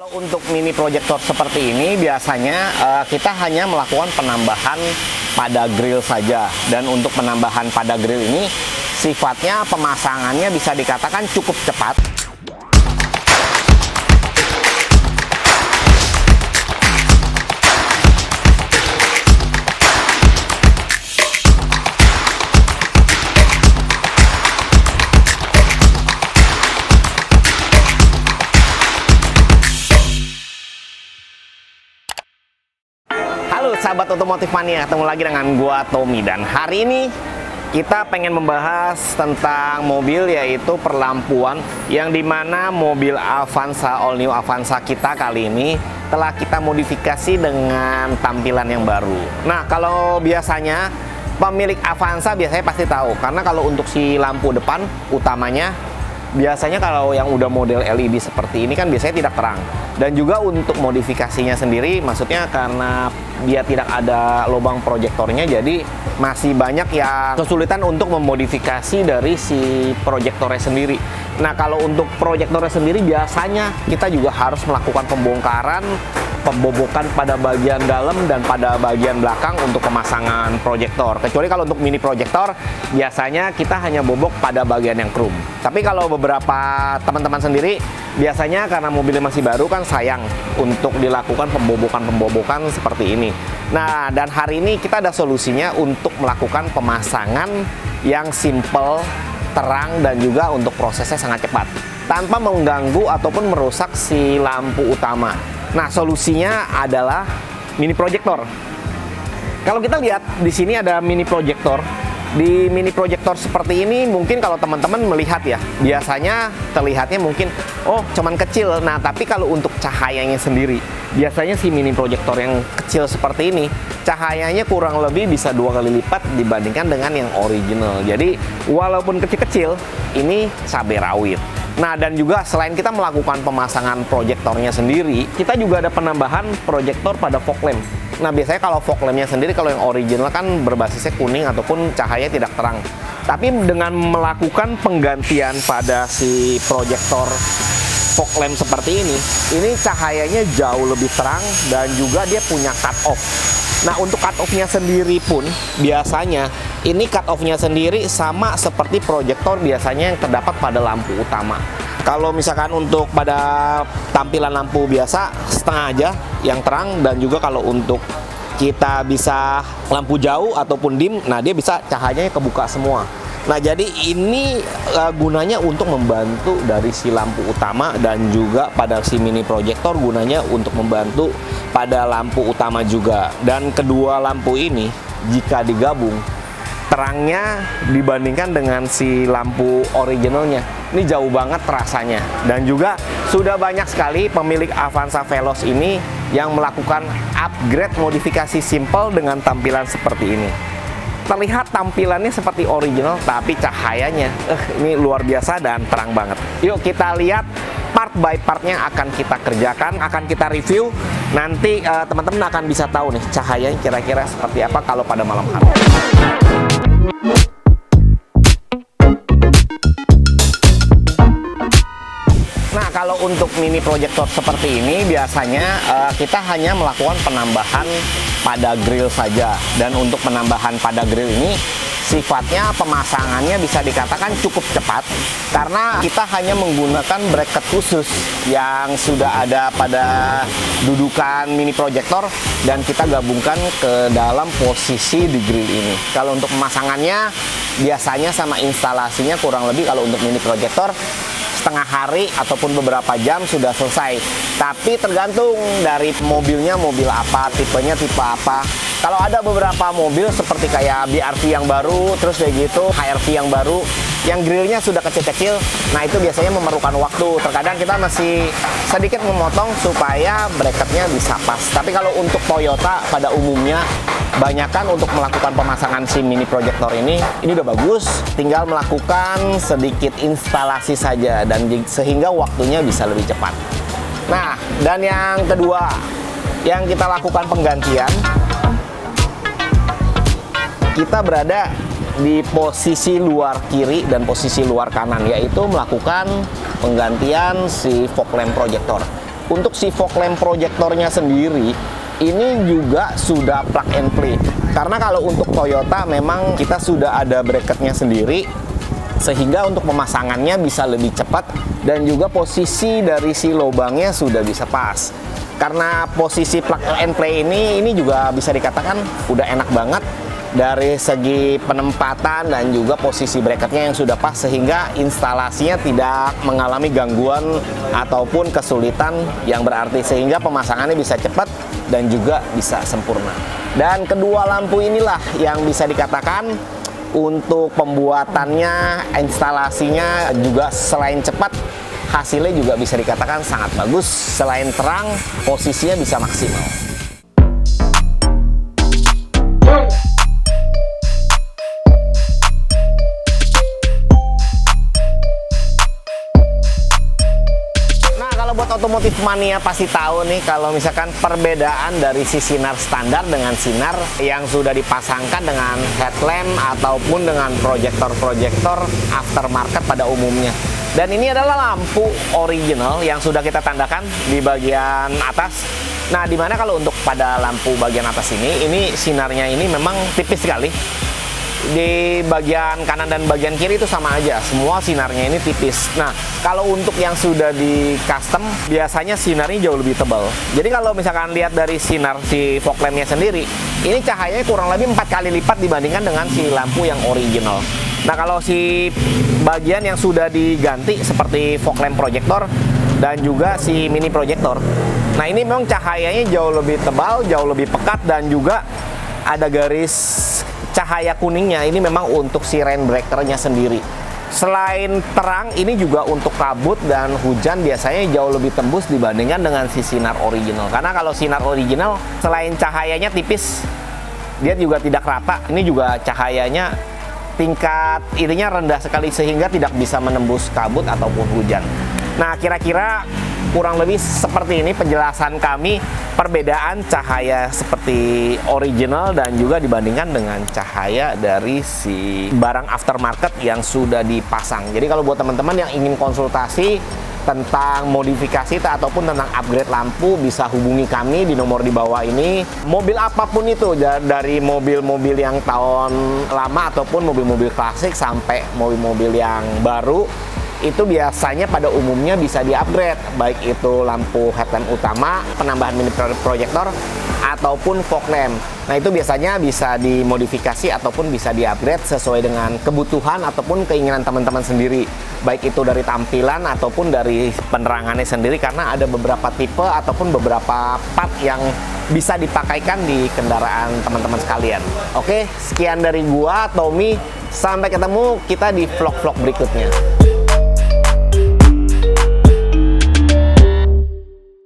Untuk mini proyektor seperti ini biasanya kita hanya melakukan penambahan pada grill saja, dan untuk penambahan pada grill ini sifatnya pemasangannya bisa dikatakan cukup cepat. Halo sahabat otomotif mania, ketemu lagi dengan gua Tommy, dan hari ini kita pengen membahas tentang mobil, yaitu perlampuan, yang dimana mobil Avanza, all new Avanza kita kali ini telah kita modifikasi dengan tampilan yang baru. Nah, kalau biasanya pemilik Avanza biasanya pasti tahu, karena kalau untuk si lampu depan utamanya biasanya kalau yang udah model LED seperti ini kan biasanya tidak terang. Dan juga untuk modifikasinya sendiri, maksudnya karena dia tidak ada lubang proyektornya, jadi masih banyak yang kesulitan untuk memodifikasi dari si proyektornya sendiri. Nah, kalau untuk proyektornya sendiri biasanya kita juga harus melakukan pembongkaran, pembobokan pada bagian dalam dan pada bagian belakang untuk pemasangan proyektor. Kecuali kalau untuk mini proyektor biasanya kita hanya bobok pada bagian yang krum. Tapi kalau beberapa teman-teman sendiri biasanya karena mobilnya masih baru kan sayang untuk dilakukan pembobokan seperti ini. Nah, dan hari ini kita ada solusinya untuk melakukan pemasangan yang simple, terang, dan juga untuk prosesnya sangat cepat tanpa mengganggu ataupun merusak si lampu utama. Nah, solusinya adalah mini proyektor. Kalau kita lihat di sini ada mini proyektor. Di mini proyektor seperti ini mungkin kalau teman-teman melihat ya, biasanya terlihatnya mungkin oh cuman kecil. Nah, tapi kalau untuk cahayanya sendiri, biasanya si mini proyektor yang kecil seperti ini cahayanya kurang lebih bisa 2 kali lipat dibandingkan dengan yang original. Jadi walaupun kecil-kecil, ini cabai rawit. Nah, dan juga selain kita melakukan pemasangan proyektornya sendiri, kita juga ada penambahan proyektor pada fog lamp. Nah, biasanya kalau fog lampnya sendiri, kalau yang original kan berbasisnya kuning ataupun cahaya tidak terang. Tapi dengan melakukan penggantian pada si proyektor fog lamp seperti ini cahayanya jauh lebih terang dan juga dia punya cut off. Nah, untuk cut off-nya sendiri pun biasanya ini cut off-nya sendiri sama seperti proyektor biasanya yang terdapat pada lampu utama. Kalau misalkan untuk pada tampilan lampu biasa setengah aja yang terang, dan juga kalau untuk kita bisa lampu jauh ataupun dim, nah dia bisa cahayanya kebuka semua. Nah, jadi ini gunanya untuk membantu dari si lampu utama, dan juga pada si mini proyektor gunanya untuk membantu pada lampu utama juga. Dan kedua lampu ini jika digabung, terangnya dibandingkan dengan si lampu originalnya ini jauh banget rasanya. Dan juga sudah banyak sekali pemilik Avanza Veloz ini yang melakukan upgrade modifikasi simple dengan tampilan seperti ini. Terlihat tampilannya seperti original, tapi cahayanya ini luar biasa dan terang banget. Yuk kita lihat part by partnya, akan kita kerjakan, akan kita review. Nanti teman-teman akan bisa tahu nih cahayanya kira-kira seperti apa kalau pada malam hari. Nah, kalau untuk mini proyektor seperti ini biasanya kita hanya melakukan penambahan pada grill saja, dan untuk penambahan pada grill ini sifatnya pemasangannya bisa dikatakan cukup cepat karena kita hanya menggunakan bracket khusus yang sudah ada pada dudukan mini proyektor dan kita gabungkan ke dalam posisi di grill ini. Kalau untuk pemasangannya biasanya sama instalasinya kurang lebih kalau untuk mini proyektor setengah hari ataupun beberapa jam sudah selesai. Tapi tergantung dari mobilnya, mobil apa, tipenya tipe apa. Kalau ada beberapa mobil seperti kayak BRV yang baru, terus kayak gitu, HRV yang baru, yang grillnya sudah kecil-kecil, nah itu biasanya memerlukan waktu. Terkadang kita masih sedikit memotong supaya bracketnya bisa pas. Tapi kalau untuk Toyota pada umumnya, banyakan untuk melakukan pemasangan si mini proyektor ini udah bagus, tinggal melakukan sedikit instalasi saja, dan sehingga waktunya bisa lebih cepat. Nah, dan yang kedua yang kita lakukan penggantian, kita berada di posisi luar kiri dan posisi luar kanan, yaitu melakukan penggantian si fog lamp proyektor. untuk si fog lamp proyektornya sendiri ini juga sudah plug and play. Karena kalau untuk Toyota memang kita sudah ada bracketnya sendiri, sehingga untuk pemasangannya bisa lebih cepat dan juga posisi dari si lubangnya sudah bisa pas. Karena posisi plug and play ini juga bisa dikatakan udah enak banget dari segi penempatan dan juga posisi bracketnya yang sudah pas, sehingga instalasinya tidak mengalami gangguan ataupun kesulitan yang berarti, sehingga pemasangannya bisa cepat dan juga bisa sempurna. Dan kedua lampu inilah yang bisa dikatakan untuk pembuatannya, instalasinya juga selain cepat, hasilnya juga bisa dikatakan sangat bagus. Selain terang, posisinya bisa maksimal. Buat otomotif mania pasti tahu nih kalau misalkan perbedaan dari si sinar standar dengan sinar yang sudah dipasangkan dengan headlamp ataupun dengan proyektor-proyektor aftermarket pada umumnya. Dan ini adalah lampu original yang sudah kita tandakan di bagian atas. Nah, dimana kalau untuk pada lampu bagian atas ini sinarnya ini memang tipis sekali. Di bagian kanan dan bagian kiri itu sama aja, semua sinarnya ini tipis. Nah, kalau untuk yang sudah di custom, biasanya sinarnya jauh lebih tebal. Jadi kalau misalkan lihat dari sinar si fog lampnya sendiri, ini cahayanya kurang lebih 4 kali lipat dibandingkan dengan si lampu yang original. Nah, kalau si bagian yang sudah diganti seperti fog lamp projector dan juga si mini projector, nah ini memang cahayanya jauh lebih tebal, jauh lebih pekat, dan juga ada garis cahaya kuningnya. Ini memang untuk si rain breakernya sendiri. Selain terang, ini juga untuk kabut dan hujan biasanya jauh lebih tembus dibandingkan dengan si sinar original. Karena kalau sinar original, selain cahayanya tipis, dia juga tidak rata. Ini juga cahayanya tingkat ininya rendah sekali sehingga tidak bisa menembus kabut ataupun hujan. Nah, kira-kira kurang lebih seperti ini penjelasan kami perbedaan cahaya seperti original dan juga dibandingkan dengan cahaya dari si barang aftermarket yang sudah dipasang. Jadi kalau buat teman-teman yang ingin konsultasi tentang modifikasi ataupun tentang upgrade lampu, bisa hubungi kami di nomor di bawah ini. Mobil apapun itu, dari mobil-mobil yang tahun lama ataupun mobil-mobil klasik sampai mobil-mobil yang baru, itu biasanya pada umumnya bisa di-upgrade, baik itu lampu headlamp utama, penambahan mini proyektor, ataupun fog lamp. Nah, itu biasanya bisa dimodifikasi ataupun bisa di-upgrade sesuai dengan kebutuhan ataupun keinginan teman-teman sendiri, baik itu dari tampilan ataupun dari penerangannya sendiri, karena ada beberapa tipe ataupun beberapa part yang bisa dipakaikan di kendaraan teman-teman sekalian. Oke, sekian dari gua, Tommy. Sampai ketemu kita di vlog-vlog berikutnya.